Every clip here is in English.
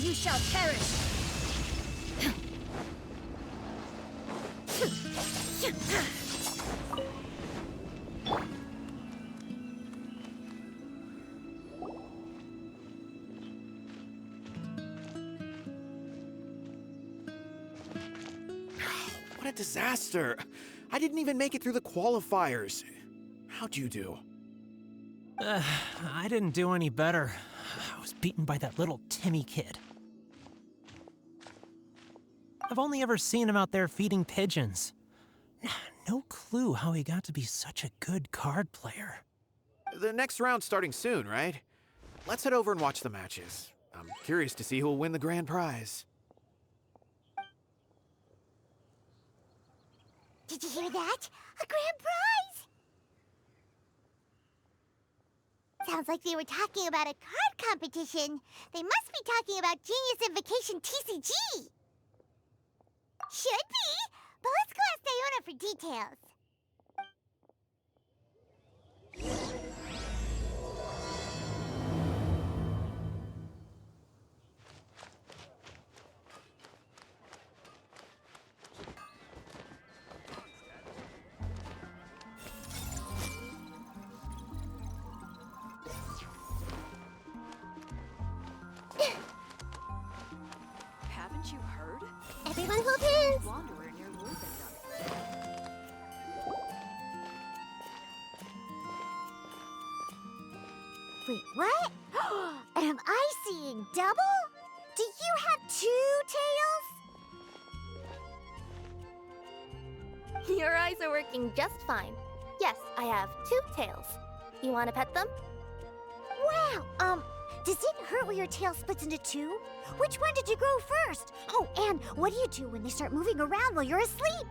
you shall perish! What a disaster! I didn't even make it through the qualifiers. How'd you do? I didn't do any better. I was beaten by that little Timmie kid. I've only ever seen him out there feeding pigeons. No clue how he got to be such a good card player. The next round's starting soon, right? Let's head over and watch the matches. I'm curious to see who'll win the grand prize. Did you hear that? A grand prize! Sounds like they were talking about a card competition. They must be talking about Genius Invocation TCG. Should be, but let's go ask Diona for details. Haven't you heard? Everyone hold hands. Wanderer near Wolfendon. Wait, what? Am I seeing double? Do you have 2 tails? Your eyes are working just fine. Yes, I have 2 tails. You want to pet them? Wow, does it hurt when your tail splits into 2? Which one did you grow first? Oh, and what do you do when they start moving around while you're asleep?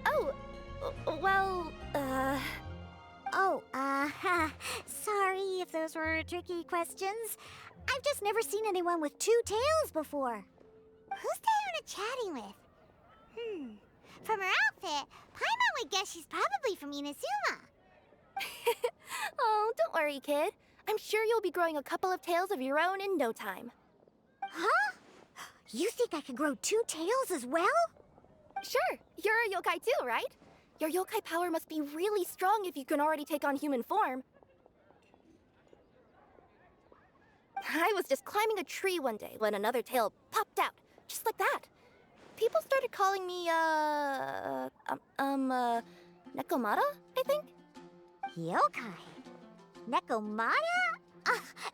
Oh, well, sorry if those were tricky questions. I've just never seen anyone with 2 tails before. Who's Diona chatting with? From her outfit, Paimon would guess she's probably from Inazuma. Oh, don't worry, kid. I'm sure you'll be growing a couple of tails of your own in no time. Huh? You think I could grow 2 tails as well? Sure, you're a yokai too, right? Your yokai power must be really strong if you can already take on human form. I was just climbing a tree one day when another tail popped out, just like that. People started calling me, Nekomata, I think? Yokai? Nekomata?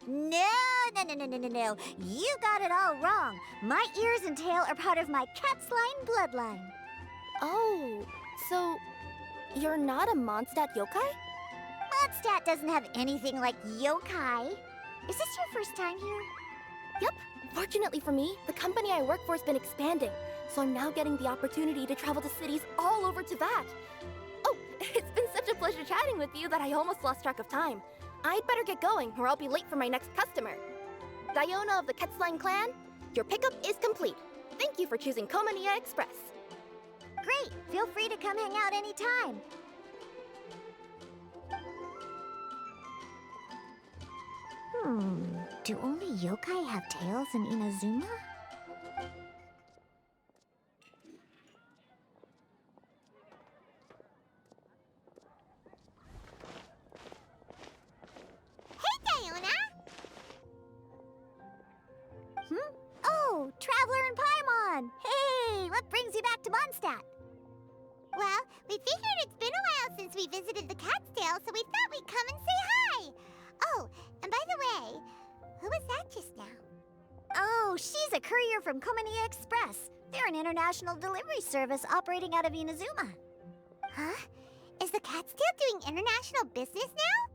No. You got it all wrong. My ears and tail are part of my cat's line bloodline. Oh, so you're not a Mondstadt yokai? Mondstadt doesn't have anything like yokai. Is this your first time here? Yep. Fortunately for me, the company I work for has been expanding, so I'm now getting the opportunity to travel to cities all over Teyvat. Oh, it's been such a pleasure chatting with you that I almost lost track of time. I'd better get going, or I'll be late for my next customer. Diona of the Quetzline clan, your pickup is complete. Thank you for choosing Komania Express. Great. Feel free to come hang out anytime. Do only yokai have tails in Inazuma? Hey, Diona! Oh, Traveler and Paimon! Hey, what brings you back to Mondstadt? Well, we figured it's been a while since we visited the Cat's-tail, so we thought we'd come and say hi! Oh, and by the way, who was that just now? Oh, she's a courier from Komania Express. They're an international delivery service operating out of Inazuma. Huh? Is the Cat's-tail doing international business now?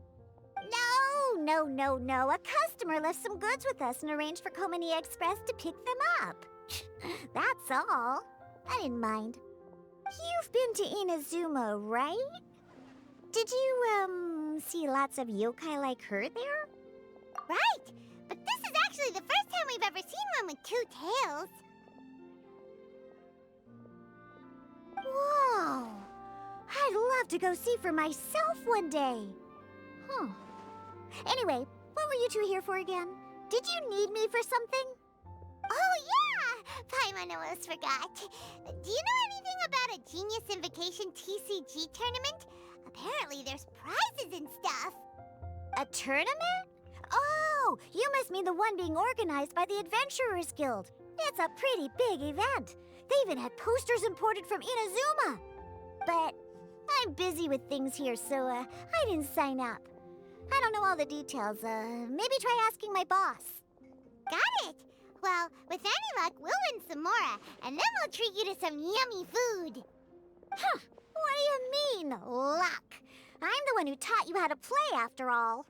No. A customer left some goods with us and arranged for Komania Express to pick them up. That's all. I didn't mind. You've been to Inazuma, right? Did you, see lots of yokai like her there? Right! But this is actually the first time we've ever seen one with 2 tails. Whoa! I'd love to go see for myself one day. Anyway, what were you two here for again? Did you need me for something? Oh, yeah! Paimon almost forgot. Do you know anything about a Genius Invocation TCG tournament? Apparently there's prizes and stuff. A tournament? Oh, you must mean the one being organized by the Adventurers Guild. It's a pretty big event. They even had posters imported from Inazuma. But I'm busy with things here, so I didn't sign up. I don't know all the details. Maybe try asking my boss. Got it. Well, with any luck, we'll win some more, and then we'll treat you to some yummy food. Huh. What do you mean, luck? I'm the one who taught you how to play, after all.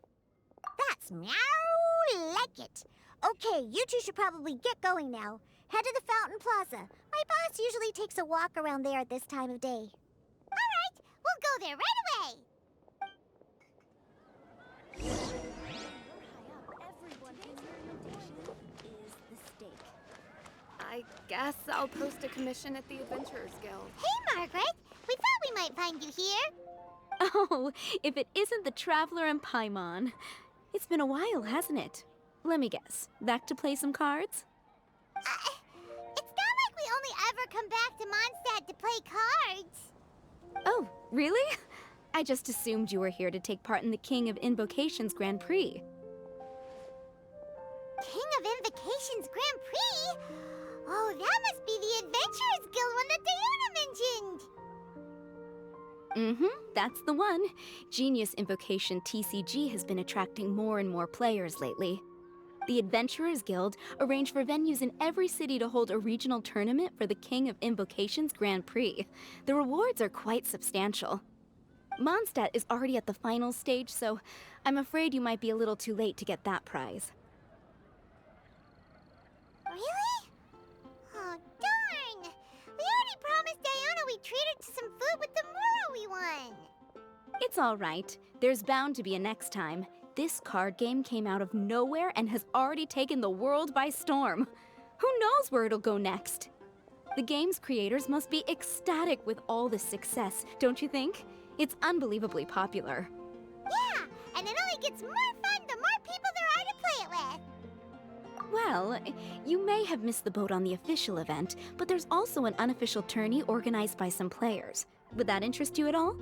That's meow like it. Okay, you two should probably get going now. Head to the Fountain Plaza. My boss usually takes a walk around there at this time of day. All right, we'll go there right away. I guess I'll post a commission at the Adventurers Guild. Hey, Margaret. We thought we might find you here. Oh, if it isn't the Traveler and Paimon. It's been a while, hasn't it? Let me guess. Back to play some cards? It's not like we only ever come back to Mondstadt to play cards. Oh, really? I just assumed you were here to take part in the King of Invocations Grand Prix. King of Invocations Grand Prix? Oh, that must be the Adventurers Guild one that Diana mentioned. That's the one. Genius Invocation TCG has been attracting more and more players lately. The Adventurers Guild arranged for venues in every city to hold a regional tournament for the King of Invocations Grand Prix. The rewards are quite substantial. Mondstadt is already at the final stage, so I'm afraid you might be a little too late to get that prize. Really? Oh, darn! We already promised Diana we'd treat her to some food with the Muro we won. It's all right. There's bound to be a next time. This card game came out of nowhere and has already taken the world by storm. Who knows where it'll go next? The game's creators must be ecstatic with all this success, don't you think? It's unbelievably popular. Yeah, and it only gets more fun the more people there are to play it with. Well, you may have missed the boat on the official event, but there's also an unofficial tourney organized by some players. Would that interest you at all?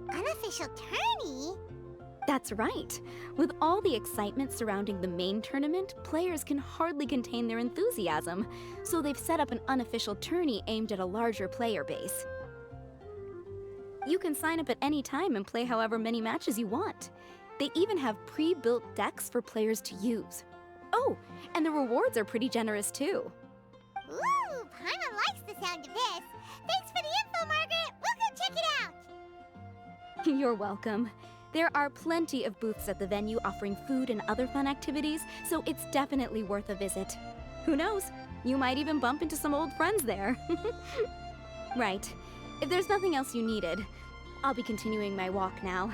Unofficial tourney? That's right. With all the excitement surrounding the main tournament, players can hardly contain their enthusiasm, so they've set up an unofficial tourney aimed at a larger player base. You can sign up at any time and play however many matches you want. They even have pre-built decks for players to use. Oh, and the rewards are pretty generous too. Ooh, Paimon likes the sound of this. Thanks for the info, Margaret. We'll go check it out. You're welcome. There are plenty of booths at the venue offering food and other fun activities, so it's definitely worth a visit. Who knows? You might even bump into some old friends there. Right. If there's nothing else you needed, I'll be continuing my walk now.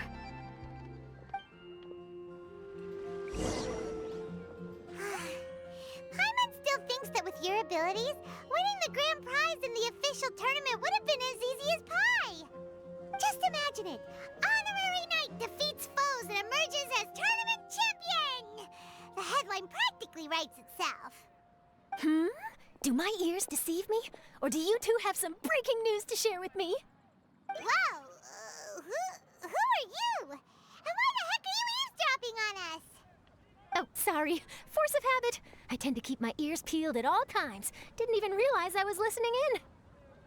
Paimon still thinks that with your abilities, winning the grand prize in the official tournament would have been as easy as pie. Just imagine it. Honorary Knight defeats foes and emerges as tournament champion! The headline practically writes itself. Do my ears deceive me? Or do you two have some breaking news to share with me? Whoa! Who are you? And why the heck are you eavesdropping on us? Oh, sorry. Force of habit. I tend to keep my ears peeled at all times. Didn't even realize I was listening in.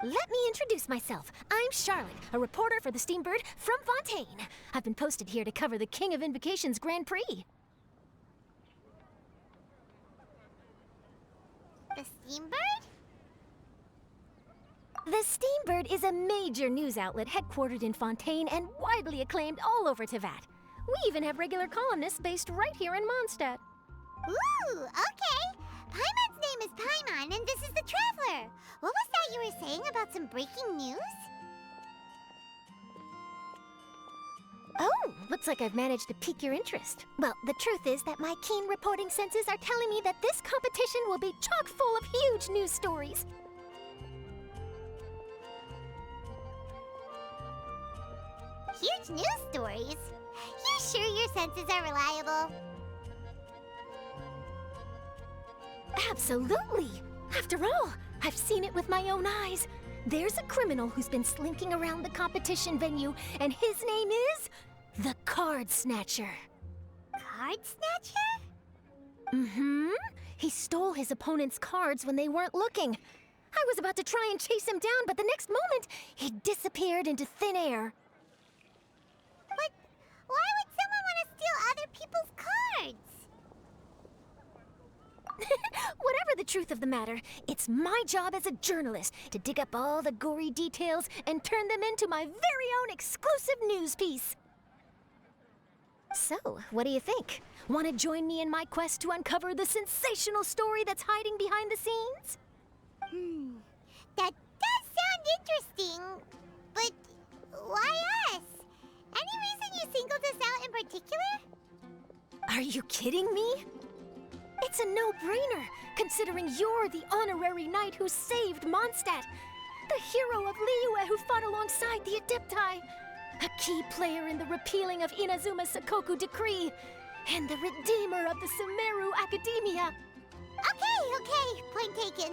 Let me introduce myself. I'm Charlotte, a reporter for the Steambird from Fontaine. I've been posted here to cover the King of Invocations Grand Prix. The Steambird? The Steambird is a major news outlet headquartered in Fontaine and widely acclaimed all over Teyvat. We even have regular columnists based right here in Mondstadt. Ooh, okay. Paimon's name is Paimon, and this is the Traveler. What was that you were saying about some breaking news? Oh, looks like I've managed to pique your interest. Well, the truth is that my keen reporting senses are telling me that this competition will be chock full of huge news stories. Huge news stories? You sure your senses are reliable? Absolutely! After all, I've seen it with my own eyes. There's a criminal who's been slinking around the competition venue, and his name is the Card Snatcher. Card Snatcher? Mm-hmm. He stole his opponent's cards when they weren't looking. I was about to try and chase him down, but the next moment, he disappeared into thin air. But why would someone want to steal other people's cards? Whatever the truth of the matter, it's my job as a journalist to dig up all the gory details and turn them into my very own exclusive news piece. So, what do you think? Want to join me in my quest to uncover the sensational story that's hiding behind the scenes? That does sound interesting, but why us? Any reason you singled us out in particular? Are you kidding me? It's a no-brainer, considering you're the honorary knight who saved Mondstadt, the hero of Liyue who fought alongside the Adepti, a key player in the repealing of Inazuma's Sakoku Decree, and the redeemer of the Sumeru Academia. Okay, point taken.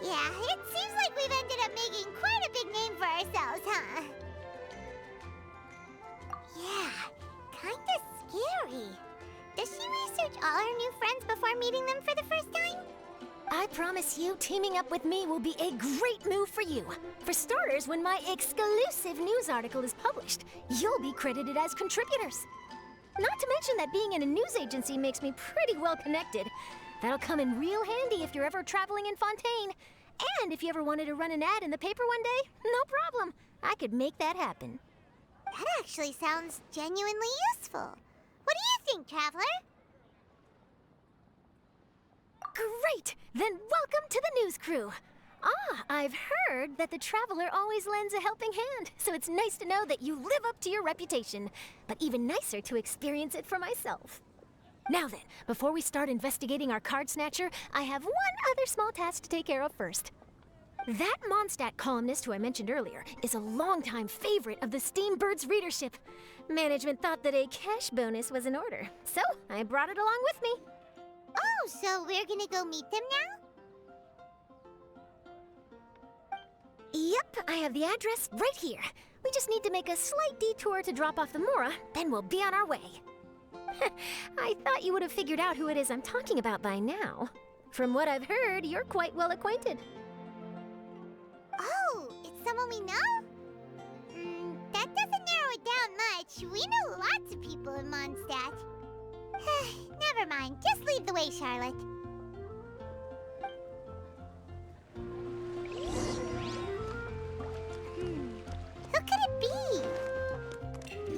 Yeah, it seems like we've ended up making quite a big name for ourselves, huh? Yeah, kinda scary. Does she research all her new friends before meeting them for the first time? I promise you, teaming up with me will be a great move for you. For starters, when my exclusive news article is published, you'll be credited as contributors. Not to mention that being in a news agency makes me pretty well connected. That'll come in real handy if you're ever traveling in Fontaine. And if you ever wanted to run an ad in the paper one day, no problem. I could make that happen. That actually sounds genuinely useful. What do you think, Traveler? Great! Then welcome to the news crew. I've heard that the Traveler always lends a helping hand, so it's nice to know that you live up to your reputation, but even nicer to experience it for myself. Now then, before we start investigating our card snatcher, I have one other small task to take care of first. That Mondstadt columnist who I mentioned earlier is a longtime favorite of the Steambird's readership. Management thought that a cash bonus was in order, so I brought it along with me. Oh, so we're gonna go meet them now? Yep, I have the address right here. We just need to make a slight detour to drop off the Mora, then we'll be on our way. I thought you would have figured out who it is I'm talking about by now. From what I've heard, you're quite well acquainted. Oh, it's someone we know? That doesn't narrow it down much. We know lots of people in Mondstadt. Never mind, just lead the way, Charlotte. Who could it be?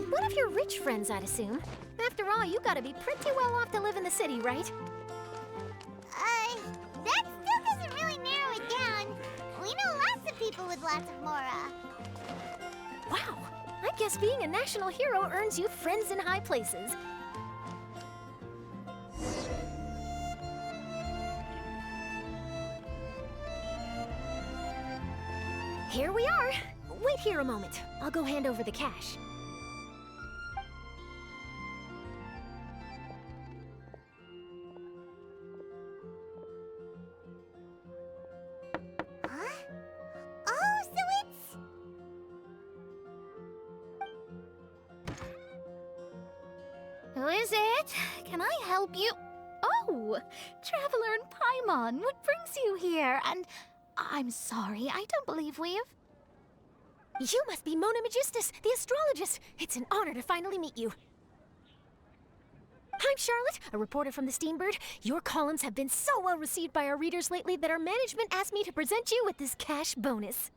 One of your rich friends, I'd assume. After all, you gotta be pretty well off to live in the city, right? That still doesn't really narrow it down. We know lots of people with lots of Mora. Wow, I guess being a national hero earns you friends in high places. Here we are. Wait here a moment. I'll go hand over the cash. Huh? Oh, so it's... Who is it? Can I help you? Oh, Traveler and Paimon, what brings you here? And I'm sorry, I don't believe we've... You must be Mona Magistus, the astrologist. It's an honor to finally meet you. I'm Charlotte, a reporter from the Steambird. Your columns have been so well received by our readers lately that our management asked me to present you with this cash bonus.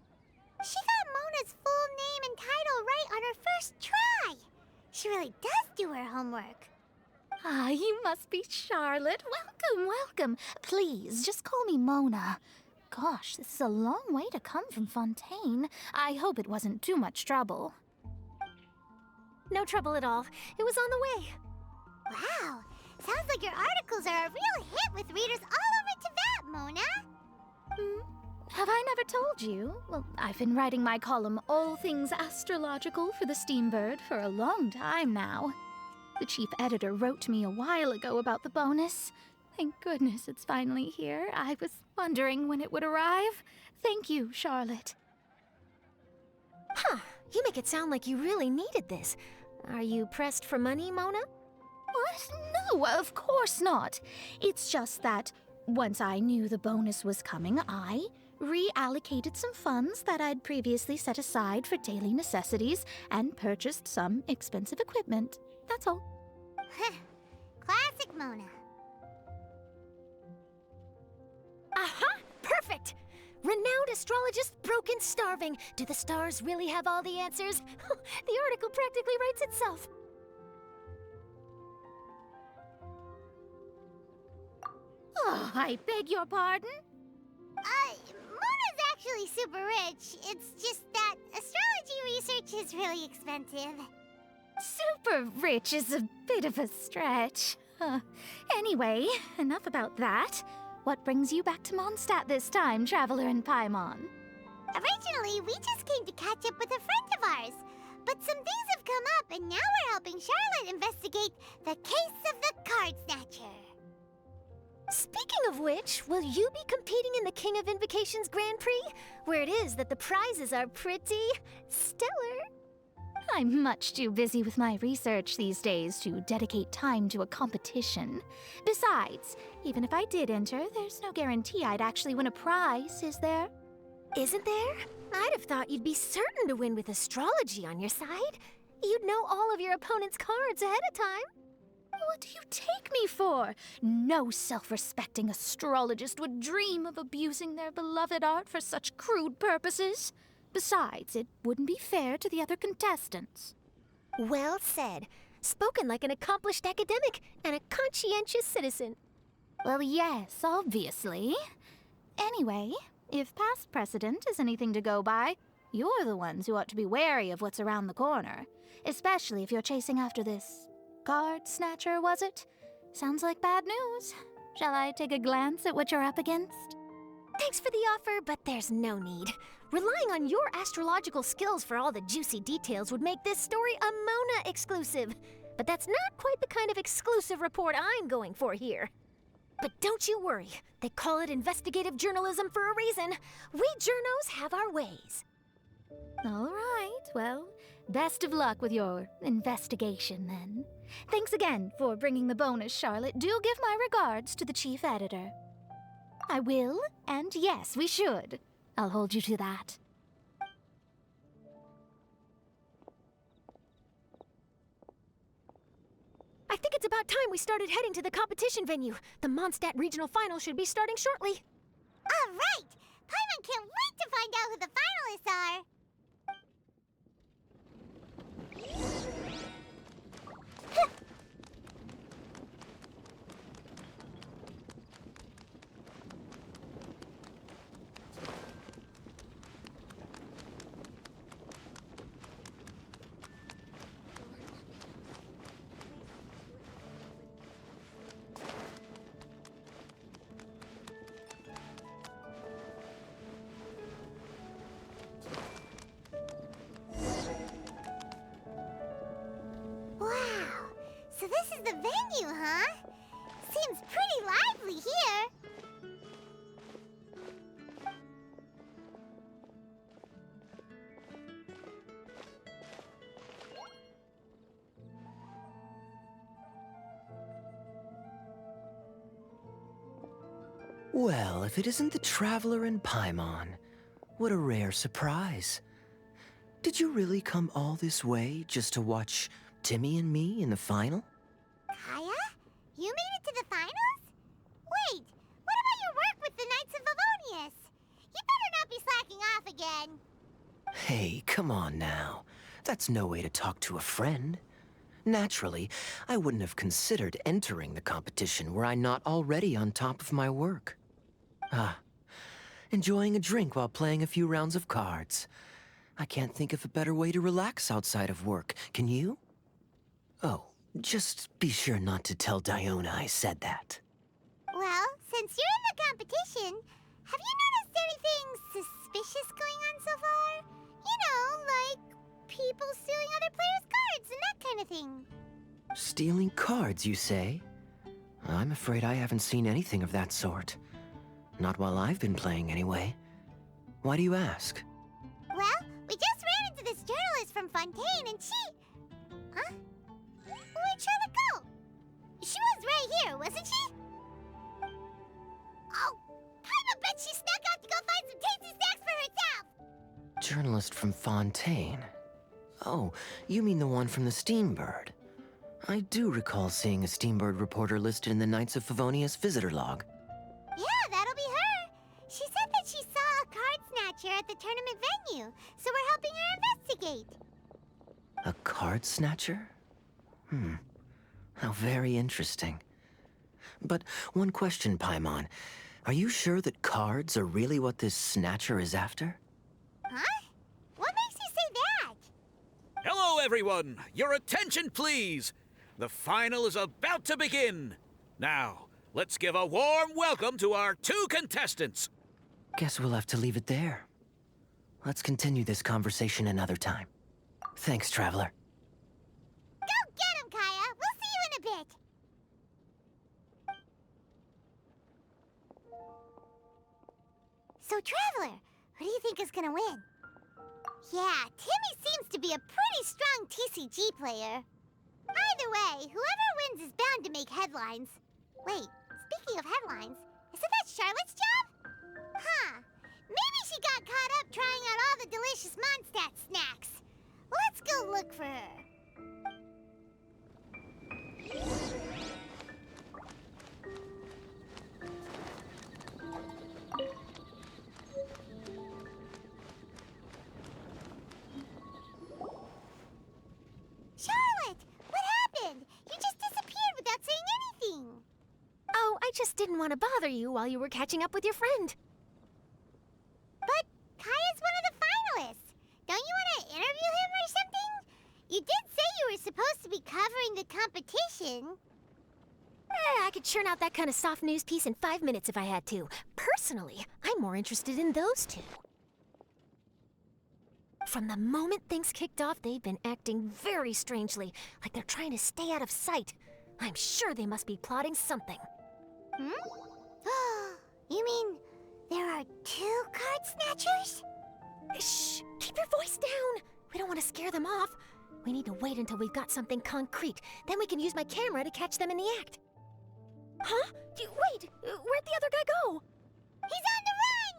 She got Mona's full name and title right on her first try. She really does do her homework. Ah, you must be Charlotte. Welcome, welcome. Please, just call me Mona. Gosh, this is a long way to come from Fontaine. I hope it wasn't too much trouble. No trouble at all. It was on the way. Wow, sounds like your articles are a real hit with readers all over Teyvat, Mona. Have I never told you? Well, I've been writing my column, All Things Astrological, for the Steambird for a long time now. The chief editor wrote to me a while ago about the bonus. Thank goodness it's finally here. I was wondering when it would arrive. Thank you, Charlotte. Huh. You make it sound like you really needed this. Are you pressed for money, Mona? What? No, of course not. It's just that once I knew the bonus was coming, I reallocated some funds that I'd previously set aside for daily necessities and purchased some expensive equipment. That's all. Classic Mona. Aha! Perfect! Renowned astrologist broken starving. Do the stars really have all the answers? The article practically writes itself. Oh, I beg your pardon? Mona's actually super rich. It's just that astrology research is really expensive. Super rich is a bit of a stretch. Anyway, enough about that. What brings you back to Mondstadt this time, Traveler in Paimon? Originally, we just came to catch up with a friend of ours. But some things have come up, and now we're helping Charlotte investigate the case of the Card Snatcher. Speaking of which, will you be competing in the King of Invocations Grand Prix? Where it is that the prizes are pretty stellar. I'm much too busy with my research these days to dedicate time to a competition. Besides, even if I did enter, there's no guarantee I'd actually win a prize, is there? Isn't there? I'd have thought you'd be certain to win with astrology on your side. You'd know all of your opponent's cards ahead of time. What do you take me for? No self-respecting astrologist would dream of abusing their beloved art for such crude purposes. Besides, it wouldn't be fair to the other contestants. Well said. Spoken like an accomplished academic and a conscientious citizen. Well, yes, obviously. Anyway, if past precedent is anything to go by, you're the ones who ought to be wary of what's around the corner. Especially if you're chasing after this card snatcher, was it? Sounds like bad news. Shall I take a glance at what you're up against? Thanks for the offer, but there's no need. Relying on your astrological skills for all the juicy details would make this story a Mona exclusive. But that's not quite the kind of exclusive report I'm going for here. But don't you worry. They call it investigative journalism for a reason. We journos have our ways. All right, well, best of luck with your investigation, then. Thanks again for bringing the bonus, Charlotte. Do give my regards to the chief editor. I will, and yes, we should. I'll hold you to that. I think it's about time we started heading to the competition venue. The Mondstadt Regional Final should be starting shortly. All right! Paimon can't wait to find out who the finalists are! Wow! So this is the venue, huh? Seems pretty lively here. Well, if it isn't the Traveler in Paimon, what a rare surprise. Did you really come all this way just to watch Timmie and me in the final? Kaya? You made it to the finals? Wait, what about your work with the Knights of Favonius? You better not be slacking off again. Hey, come on now. That's no way to talk to a friend. Naturally, I wouldn't have considered entering the competition were I not already on top of my work. Enjoying a drink while playing a few rounds of cards. I can't think of a better way to relax outside of work, can you? Oh, just be sure not to tell Diona I said that. Well, since you're in the competition, have you noticed anything suspicious going on so far? You know, like people stealing other players' cards and that kind of thing. Stealing cards, you say? I'm afraid I haven't seen anything of that sort. Not while I've been playing, anyway. Why do you ask? Well, we just ran into this journalist from Fontaine and she... Huh? Where'd Charlotte go? She was right here, wasn't she? Oh, I bet she snuck out to go find some tasty snacks for herself! Journalist from Fontaine. Oh, you mean the one from the Steambird. I do recall seeing a Steambird reporter listed in the Knights of Favonius visitor log. Yeah, that'll be her. She said that she saw a card snatcher at the tournament venue, so we're helping her investigate. A card snatcher? How very interesting. But one question, Paimon. Are you sure that cards are really what this snatcher is after? Huh? What makes you say that? Hello, everyone! Your attention, please! The final is about to begin. Now, let's give a warm welcome to our 2 contestants. Guess we'll have to leave it there. Let's continue this conversation another time. Thanks, Traveler. Go get him, Kaya! We'll see you in a bit! So, Traveler, who do you think is gonna win? Yeah, Timmie seems to be a pretty strong TCG player. Either way, whoever wins is bound to make headlines. Wait, speaking of headlines, isn't that Charlotte's job? Huh. Maybe she got caught up trying out all the delicious Mondstadt snacks. Let's go look for her. Charlotte! What happened? You just disappeared without saying anything. Oh, I just didn't want to bother you while you were catching up with your friend. But Kaya's one of the finalists. Don't you want to interview him or something? You did say you were supposed to be covering the competition. I could churn out that kind of soft news piece in 5 minutes if I had to. Personally, I'm more interested in those 2. From the moment things kicked off, they've been acting very strangely, like they're trying to stay out of sight. I'm sure they must be plotting something. You mean there are 2 card snatchers? Shh! Keep your voice down! We don't want to scare them off. We need to wait until we've got something concrete. Then we can use my camera to catch them in the act. Huh? Wait! Where'd the other guy go? He's on the run!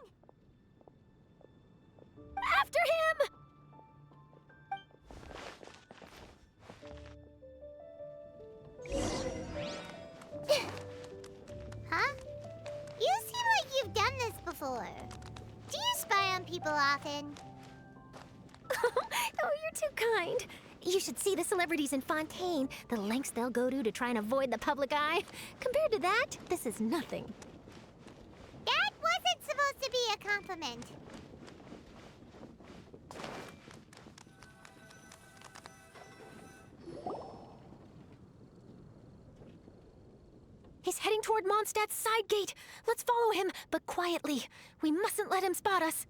After him! Huh? You seem like you've done this before. Do you spy on people often? Oh, you're too kind. You should see the celebrities in Fontaine, the lengths they'll go to try and avoid the public eye. Compared to that, this is nothing. That wasn't supposed to be a compliment. He's heading toward Mondstadt's side gate. Let's follow him, but quietly. We mustn't let him spot us.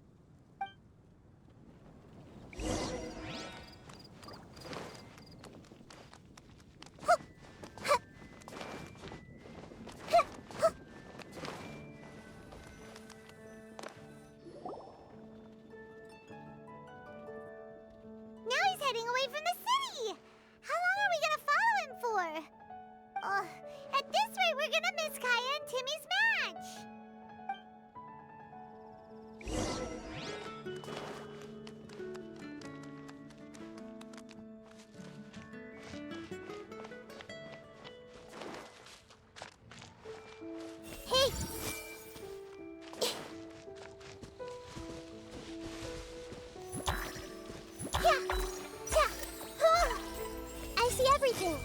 Now he's heading away from the city! How long are we gonna follow him for? At this rate, we're gonna miss Kaya and Timmie's match! Hey! I see everything!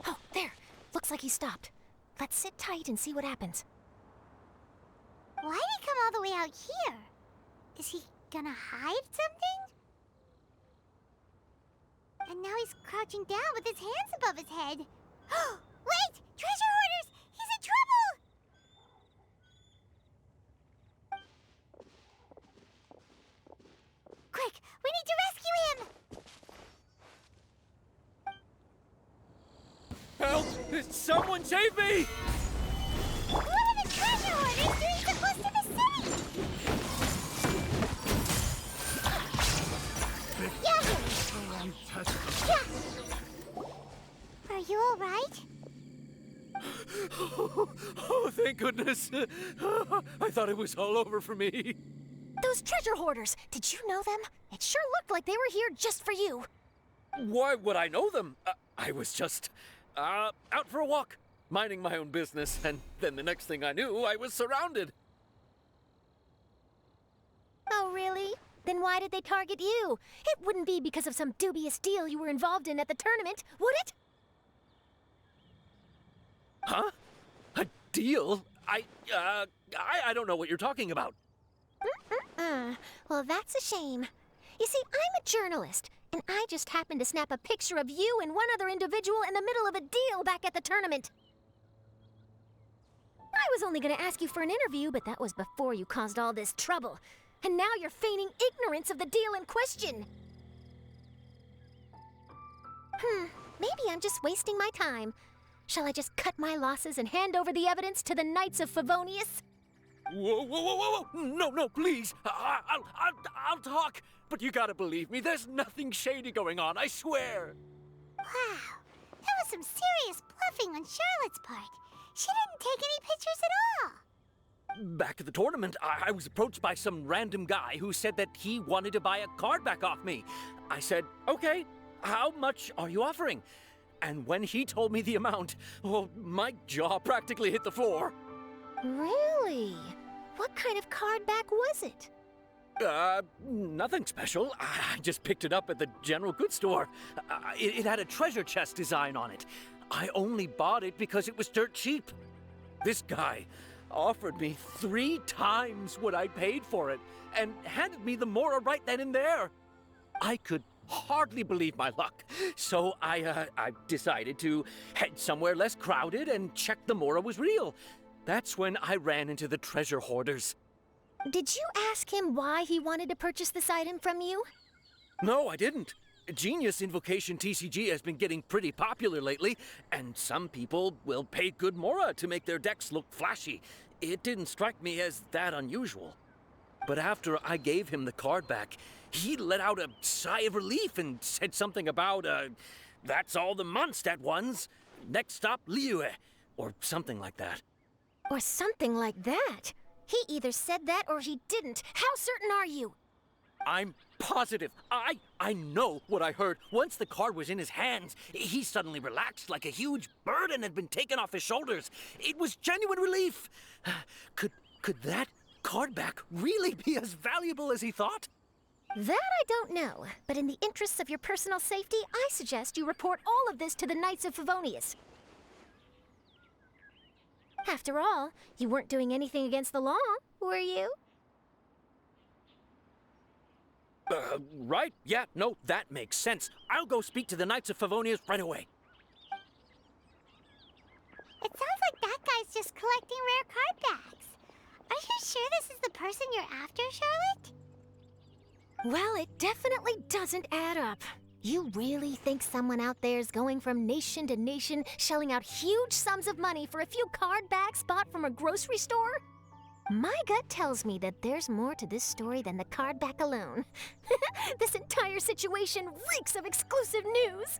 Oh, there. Looks like he stopped. Let's sit tight and see what happens. Why'd he come all the way out here? Is he gonna hide something? And now he's crouching down with his hands above his head. Wait! Treasure hoarders! He's in trouble! Quick! We need to rescue him! Help! Someone save me! What are the treasure hoarders doing so close to the city? Yeah! Are you all right? Oh, thank goodness. I thought it was all over for me. Those treasure hoarders, did you know them? It sure looked like they were here just for you. Why would I know them? I was just out for a walk, minding my own business, and then the next thing I knew, I was surrounded. Oh, really? Then why did they target you? It wouldn't be because of some dubious deal you were involved in at the tournament, would it? Huh? A deal? I don't know what you're talking about. Well, that's a shame. You see, I'm a journalist, and I just happened to snap a picture of you and one other individual in the middle of a deal back at the tournament. I was only going to ask you for an interview, but that was before you caused all this trouble. And now you're feigning ignorance of the deal in question. Maybe I'm just wasting my time. Shall I just cut my losses and hand over the evidence to the Knights of Favonius? Whoa. No, please. I'll talk. But you gotta believe me, there's nothing shady going on, I swear. Wow, that was some serious bluffing on Charlotte's part. She didn't take any pictures at all. Back at the tournament, I was approached by some random guy who said that he wanted to buy a card back off me. I said, okay, how much are you offering? And when he told me the amount, oh, my jaw practically hit the floor. Really? What kind of card back was it? Nothing special. I just picked it up at the general goods store. It had a treasure chest design on it. I only bought it because it was dirt cheap. This guy offered me 3 times what I paid for it and handed me the Mora right then and there. I could hardly believe my luck, so I decided to head somewhere less crowded and check the Mora was real. That's when I ran into the treasure hoarders. Did you ask him why he wanted to purchase this item from you? No, I didn't. Genius Invocation TCG has been getting pretty popular lately, and some people will pay good Mora to make their decks look flashy. It didn't strike me as that unusual. But after I gave him the card back, he let out a sigh of relief and said something about, that's all the Mondstadt ones. Next stop, Liyue, or something like that. Or something like that? He either said that or he didn't. How certain are you? I'm positive. I know what I heard. Once the card was in his hands, he suddenly relaxed like a huge burden had been taken off his shoulders. It was genuine relief. Could that card back really be as valuable as he thought? That I don't know, but in the interests of your personal safety, I suggest you report all of this to the Knights of Favonius. After all, you weren't doing anything against the law, were you? Right. Yeah, no, that makes sense. I'll go speak to the Knights of Favonius right away. It sounds like that guy's just collecting rare card backs. Are you sure this is the person you're after, Charlotte? Well, it definitely doesn't add up. You really think someone out there's going from nation to nation, shelling out huge sums of money for a few card backs bought from a grocery store? My gut tells me that there's more to this story than the card back alone. This entire situation reeks of exclusive news.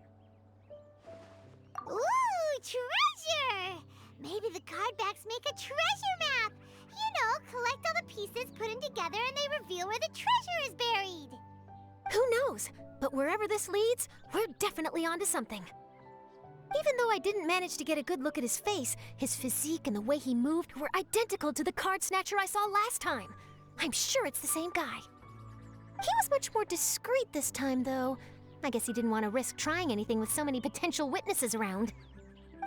Ooh, treasure! Maybe the card backs make a treasure map. You know, collect all the pieces, put them together, and they reveal where the treasure is buried. Who knows? But wherever this leads, we're definitely onto something. Even though I didn't manage to get a good look at his face, his physique and the way he moved were identical to the card snatcher I saw last time. I'm sure it's the same guy. He was much more discreet this time, though. I guess he didn't want to risk trying anything with so many potential witnesses around.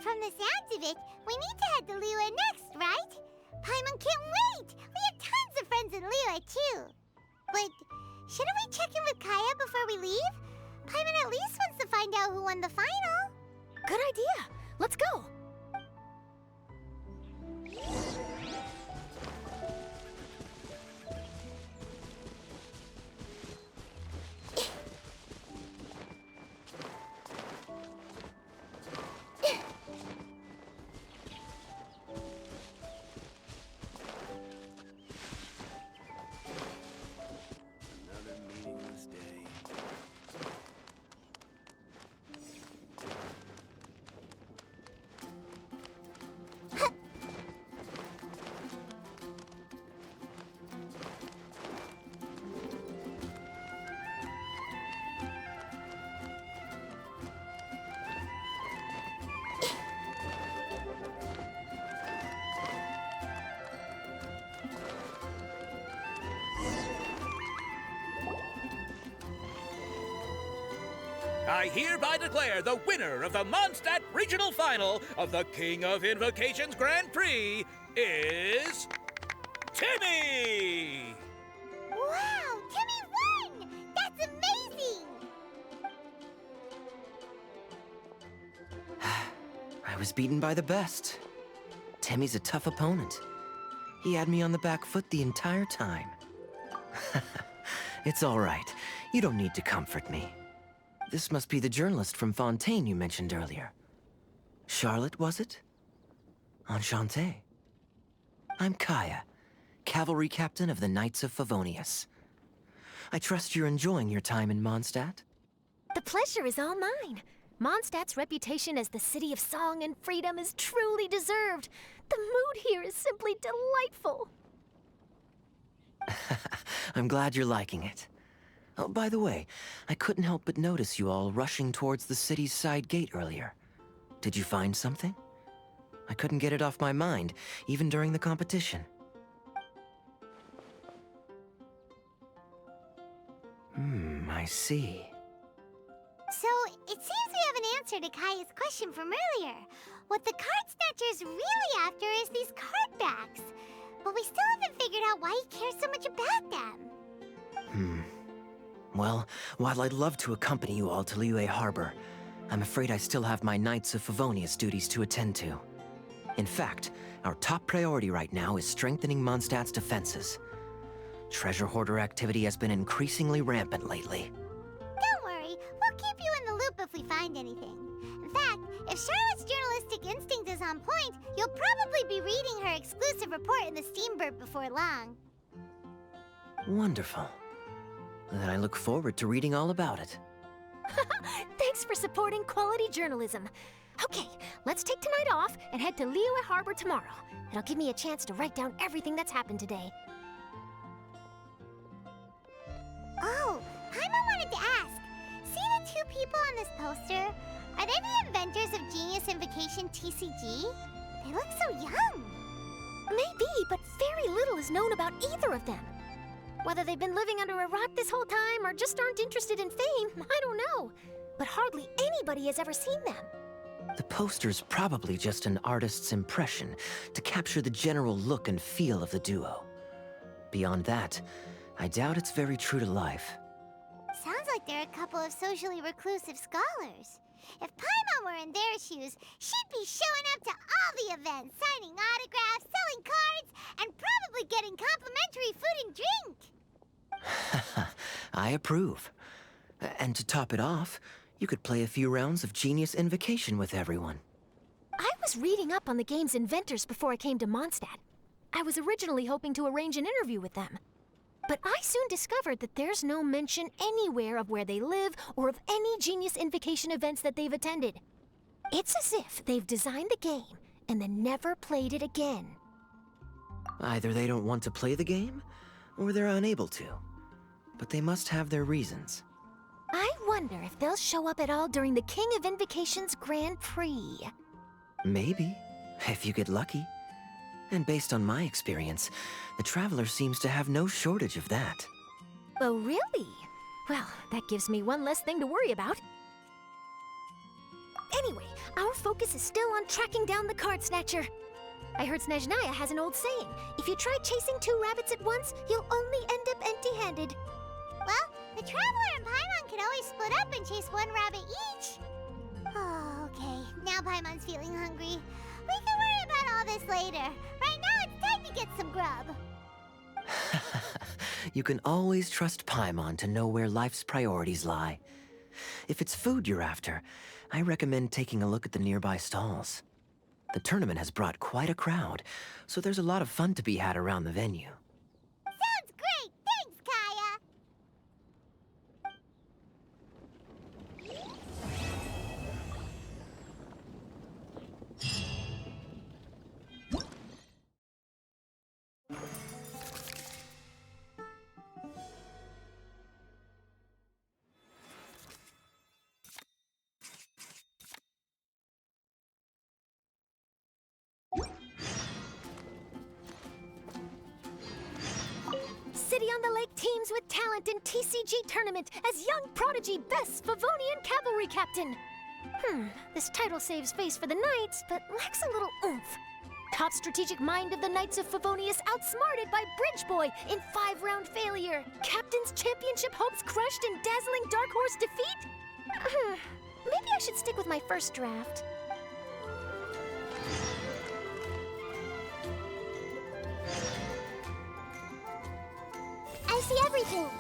From the sounds of it, we need to head to Liyue next, right? Paimon can't wait! We have tons of friends in Liyue, too. But shouldn't we check in with Kaya before we leave? Paimon at least wants to find out who won the final. Good idea. Let's go. Another meaningless day. I hereby declare the winner of the Mondstadt Regional Final of the King of Invocations Grand Prix is... Timmie! Wow, Timmie won! That's amazing! I was beaten by the best. Timmie's a tough opponent. He had me on the back foot the entire time. It's all right. You don't need to comfort me. This must be the journalist from Fontaine you mentioned earlier. Charlotte, was it? Enchanté. I'm Kaya, cavalry captain of the Knights of Favonius. I trust you're enjoying your time in Mondstadt? The pleasure is all mine. Mondstadt's reputation as the city of song and freedom is truly deserved. The mood here is simply delightful. I'm glad you're liking it. Oh, by the way, I couldn't help but notice you all rushing towards the city's side gate earlier. Did you find something? I couldn't get it off my mind, even during the competition. I see. So, it seems we have an answer to Kaya's question from earlier. What the card snatcher's really after is these card backs. But we still haven't figured out why he cares so much about them. Well, while I'd love to accompany you all to Liyue Harbor, I'm afraid I still have my Knights of Favonius duties to attend to. In fact, our top priority right now is strengthening Mondstadt's defenses. Treasure hoarder activity has been increasingly rampant lately. Don't worry, we'll keep you in the loop if we find anything. In fact, if Charlotte's journalistic instinct is on point, you'll probably be reading her exclusive report in the Steambird before long. Wonderful. Then I look forward to reading all about it. Thanks for supporting quality journalism. Okay, let's take tonight off and head to Liyue Harbor tomorrow. It'll give me a chance to write down everything that's happened today. Oh, Paimon wanted to ask. See the two people on this poster? Are they the inventors of Genius Invocation TCG? They look so young. Maybe, but very little is known about either of them. Whether they've been living under a rock this whole time or just aren't interested in fame, I don't know. But hardly anybody has ever seen them. The poster's probably just an artist's impression to capture the general look and feel of the duo. Beyond that, I doubt it's very true to life. Sounds like they're a couple of socially reclusive scholars. If Paimon were in their shoes, she'd be showing up to all the events, signing autographs, selling cards, and probably getting complimentary food and drink. I approve. And to top it off, you could play a few rounds of Genius Invocation with everyone. I was reading up on the game's inventors before I came to Mondstadt. I was originally hoping to arrange an interview with them. But I soon discovered that there's no mention anywhere of where they live or of any Genius Invocation events that they've attended. It's as if they've designed the game and then never played it again. Either they don't want to play the game, or they're unable to. But they must have their reasons. I wonder if they'll show up at all during the King of Invocations Grand Prix. Maybe, if you get lucky. And based on my experience, the Traveler seems to have no shortage of that. Oh, really? Well, that gives me one less thing to worry about. Anyway, our focus is still on tracking down the card snatcher. I heard Snezhnaya has an old saying, if you try chasing two rabbits at once, you'll only end up empty-handed. Well, The Traveler and Paimon can always split up and chase one rabbit each. Oh, okay. Now Paimon's feeling hungry. We can worry about all this later. Right now, it's time to get some grub. You can always trust Paimon to know where life's priorities lie. If it's food you're after, I recommend taking a look at the nearby stalls. The tournament has brought quite a crowd, so there's a lot of fun to be had around the venue. Sounds great! Thanks, Kaya! City on the Lake teams with talent in TCG tournament as young prodigy best Favonian cavalry captain. This title saves face for the Knights, but lacks a little oomph. Top strategic mind of the Knights of Favonius outsmarted by Bridge Boy in 5-round failure. Captain's championship hopes crushed in dazzling Dark Horse defeat? Maybe I should stick with my first draft. I see everything.